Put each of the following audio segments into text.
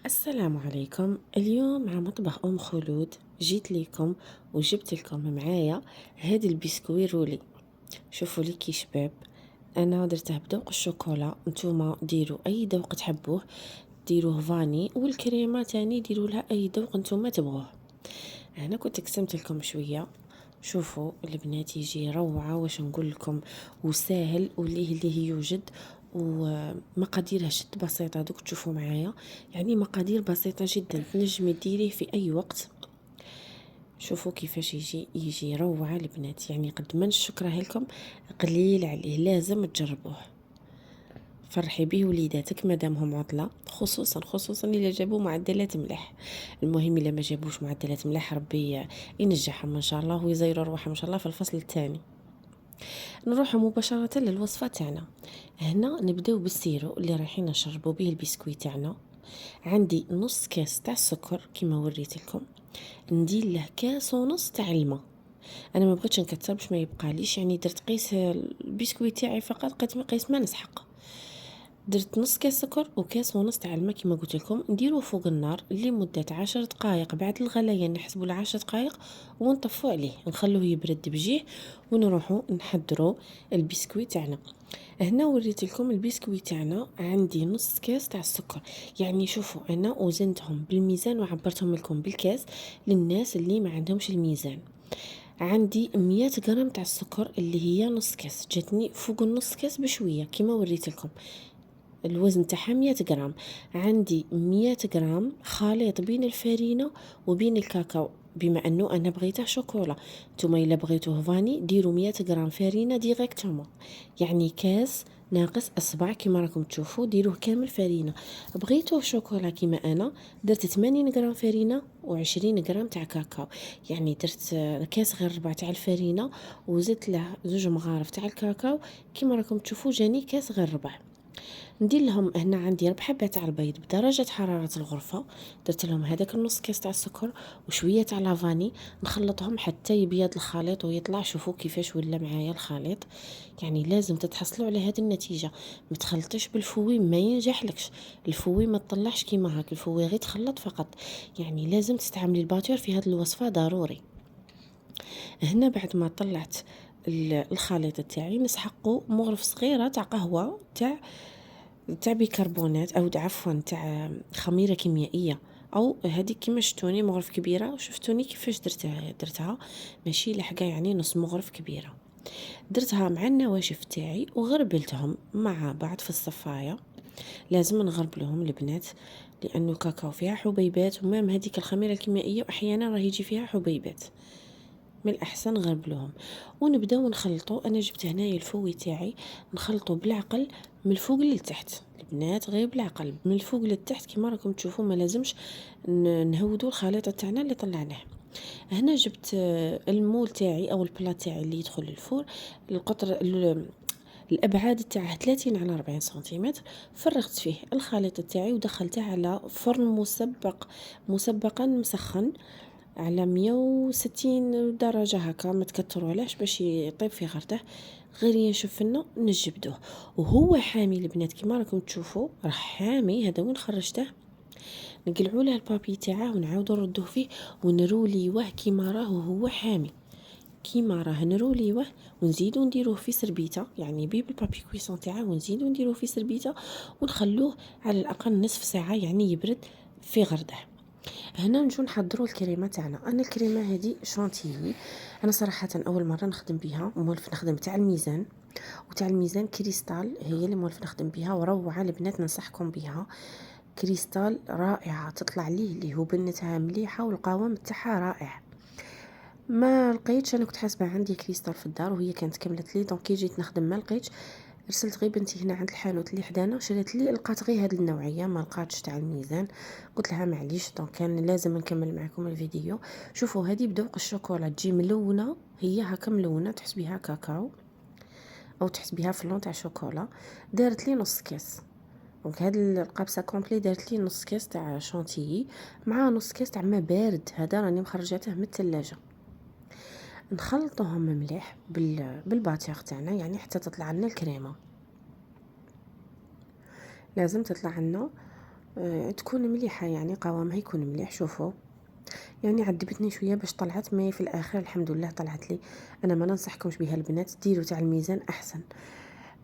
السلام عليكم. اليوم مع مطبخ ام خلود جيت لكم وجبت لكم معايا هذا البسكوي رولي. شوفوا لي كي شباب، انا درته بذوق الشوكولا، نتوما ديروا اي ذوق تحبوه، ديروه فاني، والكريمه تاني ديروا لها اي ذوق نتوما تبغوه. هنا كنت قسمت لكم شويه. شوفوا البنات يجي روعه، واش نقول لكم، وسهل وليه يوجد، ومقاديره جد بسيطه. دوك تشوفوا معايا، يعني مقادير بسيطه جدا تنجمي ديريه في اي وقت. شوفوا كيفاش يجي روعه البنات، يعني قد ما نشكره لكم قليل عليه، لازم تجربوه. فرحي به وليداتك مادامهم عطلة، خصوصا إلا جابوا معدلات ملح. المهم إلا ما جابوش معدلات ملح ربي ينجحهم إن شاء الله ويزيروا روحهم إن شاء الله في الفصل الثاني. نروح مباشرة للوصفة تاعنا. هنا نبداو بالسيرو اللي رايحين نشربوا به البسكويت تاعنا. عندي نص كاس تاع السكر كما وريت لكم، ندير له كاس ونص تاع الماء. انا ما بغيتش نكثر باش ما يبقاليش، يعني درت قيس البسكويت تاعي فقط، قيس ما نسحق. درت نص كاس سكر وكاس ونص تاع الماء كما قلت لكم، نديرو فوق النار لمده 10 دقائق. بعد الغليان نحسبوا ل 10 دقائق ونطفوا عليه، نخلوه يبرد بجيه ونروحوا نحضروا البسكويت تاعنا. هنا وريت لكم البسكويت تاعنا، عندي نص كاس تاع السكر. يعني شوفوا انا وزنتهم بالميزان وعبرتهم لكم بالكاس للناس اللي ما عندهمش الميزان. عندي 100 غرام تاع السكر اللي هي نص كاس، جاتني فوق النص كاس بشويه كما وريت لكم. الوزن تاعها 100 غرام. عندي 100 غرام خليط بين الفارينة وبين الكاكاو، بما انه انا بغيته شوكولا. نتوما الا بغيتوه فاني ديروا 100 غرام فارينة ديريكتومون، يعني كاس ناقص اصبع كما راكم تشوفوا، ديروه كامل فارينة. بغيتوه شوكولا كما انا، درت 80 غرام فارينة و20 غرام تاع كاكاو. يعني درت كاس غير ربع تاع الفارينة وزدت له 2 مغارف تاع الكاكاو، كما راكم تشوفوا جاني كاس غير ربع. ندير لهم هنا عندي 4 حبات تاع البيض بدرجه حراره الغرفه. درت لهم هذاك النص كاس تاع السكر وشويه تاع لافاني، نخلطهم حتى يبيض الخليط ويطلع. شوفوا كيفاش ولا معايا الخليط، يعني لازم تتحصلوا على هذه النتيجه. ما تخلطيش بالفوي ما ينجحلكش، الفوي ما تطلعش كيما هاك، الفوي غير تخلط فقط. يعني لازم تستعملي الباتور في هذه الوصفه ضروري. هنا بعد ما طلعت الخليط تاعي، نسحقه مغرف صغيره تاع قهوه تاع بيكربونات، او عفوا تاع خميره كيميائيه، او هذيك كيما شفتوني مغرف كبيره، وشفتوني كيفاش درتها ماشي لحقه، يعني نص مغرف كبيره. درتها مع النواشف تاعي وغربلتهم مع بعض في الصفايه. لازم نغربلهم البنات، لانه الكاكاو فيها حبيبات، ومام هذيك الخميره الكيميائيه احيانا راه يجي فيها حبيبات، من الاحسن نغربلهم. ونبداو نخلطوا. انا جبت هنايا الفوي تاعي، نخلطوا بالعقل من الفوق للتحت البنات، غير بالعقل من الفوق للتحت كما راكم تشوفوا، ما لازمش نهودوا الخليط تاعنا اللي طلعناه. هنا جبت المول تاعي او البلا تاعي اللي يدخل للفور، القطر الابعاد تاعه 30 على 40 سنتيمتر. فرغت فيه الخليط تاعي ودخلته على فرن مسبقا مسخن على 160 درجة هكا، ما تكتروا علاش باش يطيب في غرته، غير ينشف لنا نجبدوه. وهو حامي البنات كما راكم تشوفوا، راه حامي. هذا وين خرجته، نقلعوا له البابي تاعه ونعاودوا نردوه فيه ونروليوه كيما راه وهو حامي. كيما راه نروليوه ونزيدو نديروه في سربيته، يعني بيه بالبابي كويسون تاعه، ونزيدو نديروه في سربيته ونخلوه على الاقل نصف ساعة يعني يبرد في غرده. هنا نجو نحضروا الكريمه تاعنا. انا الكريمه هذه شانتيي، انا صراحه اول مره نخدم بها، مولف نخدم تاع الميزان، وتاع الميزان كريستال هي اللي مولف نخدم بها، وروعه البنات ننصحكم بها. كريستال رائعه، تطلع ليه اللي هو بنتها مليحه والقوام تاعها رائع. ما لقيتش، انا كنت حاسبه عندي كريستال في الدار وهي كانت كملت لي، دونك كي جيت نخدم ما لقيتش. رسلت غير بنتي هنا عند الحانوت اللي حدانا شريت لي، لقات غير هذه النوعيه، ما لقاتش تاع الميزان. قلت لها معليش، دونك كان لازم نكمل معكم الفيديو. شوفوا هذه بذوق الشوكولا، تجي ملونه، هي هكا ملونه، تحسبيها كاكاو او تحسبيها فلون تاع شوكولا. دارت لي نص كاس، دونك هاد القابسه كومبلي دارت لي نص كاس تاع شانتيي مع نص كاس تاع ما بارد، هذا راني مخرجاته من الثلاجه. نخلطوهم مليح بالباتيغ تاعنا، يعني حتى تطلع لنا الكريمه. لازم تطلع لنا تكون مليحة، يعني قوامها يكون مليح. شوفوا يعني عذبتني شويه باش طلعت، مي في الاخر الحمد لله طلعت لي. انا ما ننصحكمش بها البنات، ديروا تاع الميزان احسن.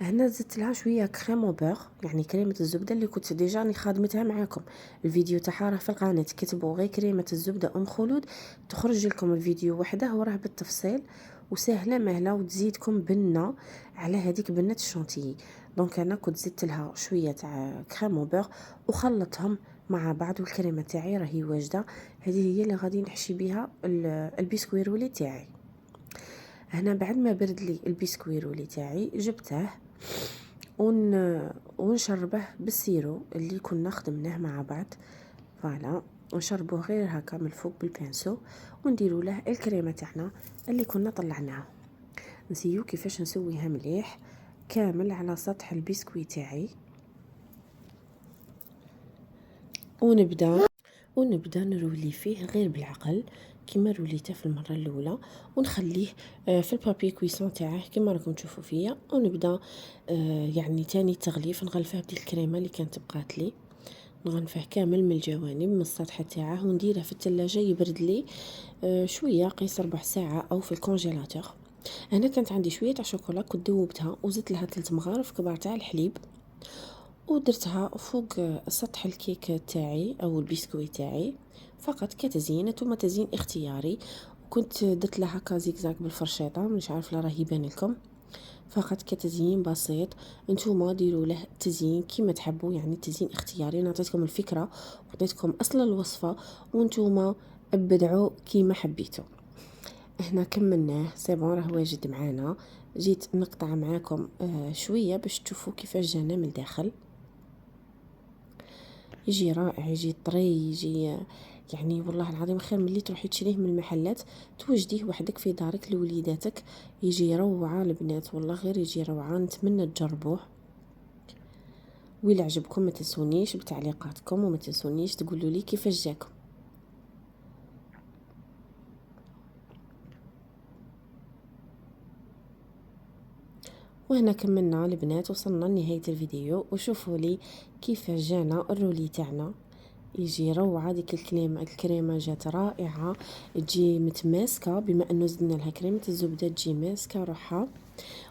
هنا زدت لها شويه كريم وبوغ، يعني كريمه الزبده اللي كنت ديجا راني خادمتها معاكم. الفيديو تاعها راه في القناه، كتبوا غير كريمه الزبده ام خلود تخرج لكم الفيديو وحده وراه بالتفصيل، وسهله مهله، وتزيدكم بنه على هذيك بنه الشونتيي. دونك انا كنت زدت لها شويه تاع كريم وبوغ وخلطهم مع بعض، والكريمه تاعي راهي واجده. هذه هي اللي غادي نحشي بها البسكويت رولي تاعي. هنا بعد ما برد لي البسكويت رولي تاعي جبته ونشربه بالسيرو اللي كنا خدمناه مع بعض. فوالا ونشربوه غير هكا من الفوق بالبانسو، ونديرو له الكريمه تاعنا اللي كنا طلعناها. نسيو كيفاش نسويها مليح كامل على سطح البسكويت تاعي، ونبدا نرولي فيه غير بالعقل كما روليته في المره الاولى، ونخليه في البابي كويسون تاعه كما راكم تشوفوا فيا. ونبدا يعني تاني تغليف نغلفه بديك الكريمه اللي كانت بقات لي، نغنفه كامل من الجوانب من السطح تاعه، ونديره في الثلاجه يبرد لي شويه، قيس ربع ساعه او في الكونجيلاتور. هنا كانت عندي شويه تاع شوكولا كنت ذوبتها وزدت لها 3 مغارف كبار تاع الحليب، ودرتها فوق سطح الكيك تاعي او البسكويت تاعي فقط كتزيين. نتوما تزيين اختياري، كنت درت لها هكا زيكزاك بالفرشيطه، مش عارف لا راه يبان لكم، فقط كتزيين بسيط. نتوما ديروا له تزيين كيما تحبوا، يعني تزيين اختياري. انا عطيتكم الفكره وعطيتكم اصل الوصفه، وانتوما ابدعوا كيما حبيتوا. هنا كملناه سي بون، راه واجد معانا. جيت نقطع معاكم شويه باش تشوفوا كيفاش جانا من الداخل. يجي رائع، يجي طري، يجي يعني والله العظيم خير من اللي تروحي تشريه من المحلات، توجديه وحدك في دارك لوليداتك. يجي روعه البنات، والله غير يجي روعه، نتمنى تجربوه. وإلا عجبكم ما تنسونيش بتعليقاتكم، وما تنسونيش تقولوا لي كيفاش جاكم. وهنا كملنا البنات، وصلنا لنهايه الفيديو، وشوفوا لي كيفاش جانا الرولي تاعنا. يجي روعه، ديك الكريمه جات رائعه، تجي متماسكه بما انه زدنا لها كريمه الزبده، تجي ماسكه روحها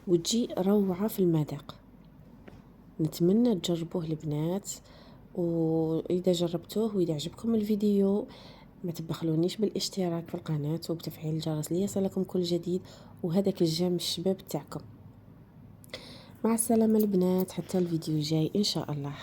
وتجي روعه في المذاق. نتمنى تجربوه البنات، واذا جربتوه واذا عجبكم الفيديو ما تبخلونيش بالاشتراك في القناه وبتفعيل الجرس ليصلكم كل جديد، وهذاك الجام الشباب تاعكم. مع السلامه البنات، حتى الفيديو الجاي ان شاء الله.